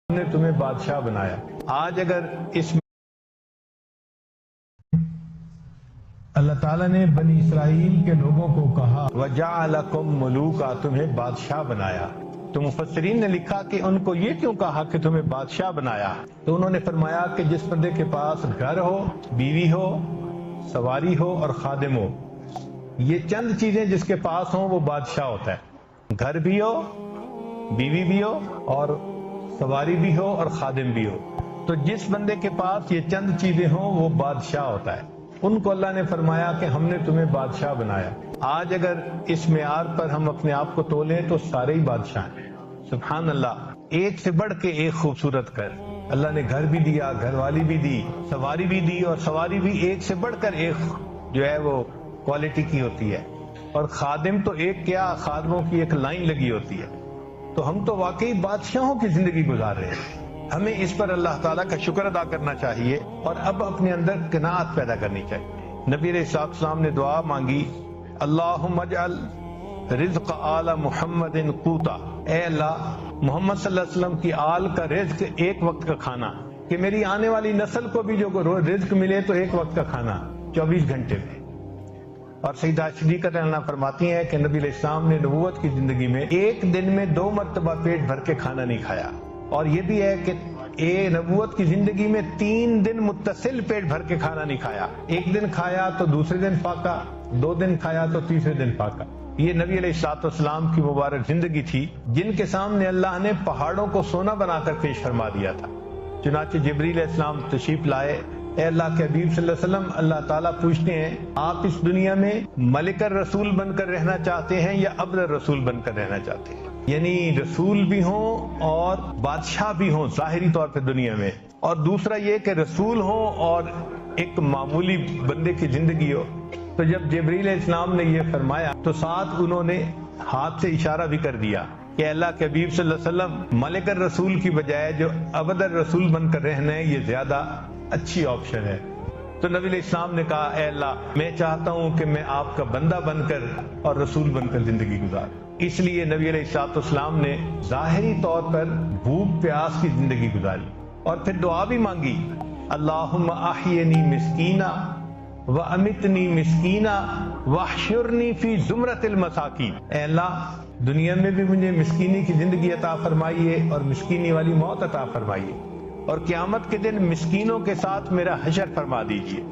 نے تمہیں بادشاہ بنایا۔ آج اگر اس اللہ تعالیٰ نے بنی اسرائیل کے لوگوں کو کہا وَجَعَلَكُمْ مُلُوكًا، تمہیں بادشاہ بنایا، تو مفسرین نے لکھا کہ ان کو یہ کیوں کہا کہ تمہیں بادشاہ بنایا؟ تو انہوں نے فرمایا کہ جس بندے کے پاس گھر ہو، بیوی ہو، سواری ہو اور خادم ہو، یہ چند چیزیں جس کے پاس ہوں وہ بادشاہ ہوتا ہے۔ گھر بھی ہو، بیوی بھی ہو اور سواری بھی ہو اور خادم بھی ہو، تو جس بندے کے پاس یہ چند چیزیں ہوں وہ بادشاہ ہوتا ہے۔ ان کو اللہ نے فرمایا کہ ہم نے تمہیں بادشاہ بنایا۔ آج اگر اس معیار پر ہم اپنے آپ کو تولیں تو سارے ہی بادشاہ ہیں۔ سبحان اللہ، ایک سے بڑھ کے ایک خوبصورت گھر، اللہ نے گھر بھی دیا، گھر والی بھی دی، سواری بھی دی، اور سواری بھی ایک سے بڑھ کر ایک جو ہے وہ کوالٹی کی ہوتی ہے، اور خادم تو ایک کیا، خادموں کی ایک لائن لگی ہوتی ہے۔ تو ہم تو واقعی بادشاہوں کی زندگی گزار رہے ہیں۔ ہمیں اس پر اللہ تعالیٰ کا شکر ادا کرنا چاہیے اور اب اپنے اندر قناعت پیدا کرنی چاہیے۔ نبی علیہ السلام نے دعا مانگی، اللہم اجعل رزق آل محمد قوتا، اے اللہ محمد صلی اللہ علیہ وسلم کی آل کا رزق ایک وقت کا کھانا، کہ میری آنے والی نسل کو بھی جو رزق ملے تو ایک وقت کا کھانا 24 گھنٹے میں۔ اور سیدہ صدیقہ رضی اللہ عنہا فرماتی ہیں کہ نبی علیہ السلام نے نبوت کی زندگی میں ایک دن میں 2 مرتبہ پیٹ بھر کے کھانا نہیں کھایا، اور یہ بھی ہے کہ نبوت کی زندگی میں 3 دن متصل پیٹ بھر کے کھانا نہیں کھایا، ایک دن کھایا تو دوسرے دن فاقہ، 2 دن کھایا تو تیسرے دن فاقہ۔ یہ نبی علیہ السلام کی مبارک زندگی تھی جن کے سامنے اللہ نے پہاڑوں کو سونا بنا کر پیش فرما دیا تھا۔ چنانچہ جبریل علیہ السلام تشریف لائے، اے اللہ کے حبیب صلی اللہ علیہ وسلم، اللہ تعالیٰ پوچھتے ہیں آپ اس دنیا میں ملک الرسول بن کر رہنا چاہتے ہیں یا عبد الرسول بن کر رہنا چاہتے ہیں؟ یعنی رسول بھی ہوں اور بادشاہ بھی ہوں ظاہری طور پہ دنیا میں، اور دوسرا یہ کہ رسول ہوں اور ایک معمولی بندے کی زندگی ہو۔ تو جب جبریل علیہ السلام نے یہ فرمایا تو ساتھ انہوں نے ہاتھ سے اشارہ بھی کر دیا کہ اللہ کے حبیب صلی اللہ علیہ وسلم ملک الرسول کی بجائے جو عبد الرسول بن کر رہنا ہے یہ زیادہ اچھی آپشن ہے۔ تو نبی علیہ السلام نے کہا اے اللہ میں چاہتا ہوں کہ میں آپ کا بندہ بن کر اور رسول بن کر زندگی گزاروں۔ اس لیے نبی علیہ السلام نے ظاہری طور پر بھوک پیاس کی زندگی گزاری اور پھر دعا بھی مانگی، اللہم احینی مسکینا وامتنی مسکینا واحشرنی فی زمرۃ المساکین، اے اللہ دنیا میں بھی مجھے مسکینی کی زندگی عطا فرمائیے اور مسکینی والی موت عطا فرمائیے، اور قیامت کے دن مسکینوں کے ساتھ میرا حشر فرما دیجیے۔